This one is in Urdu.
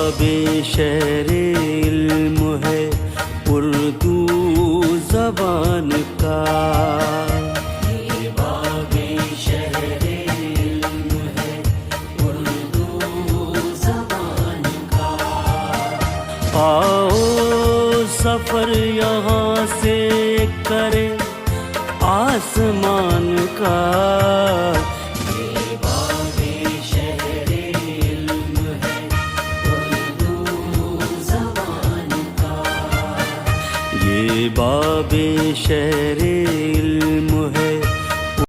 باب شہر علم ہے اردو زبان کا، یہ باب شہر علم ہے اردو زبان کا۔ آؤ سفر یہاں سے کرے آسمان کا، یہ باب شہر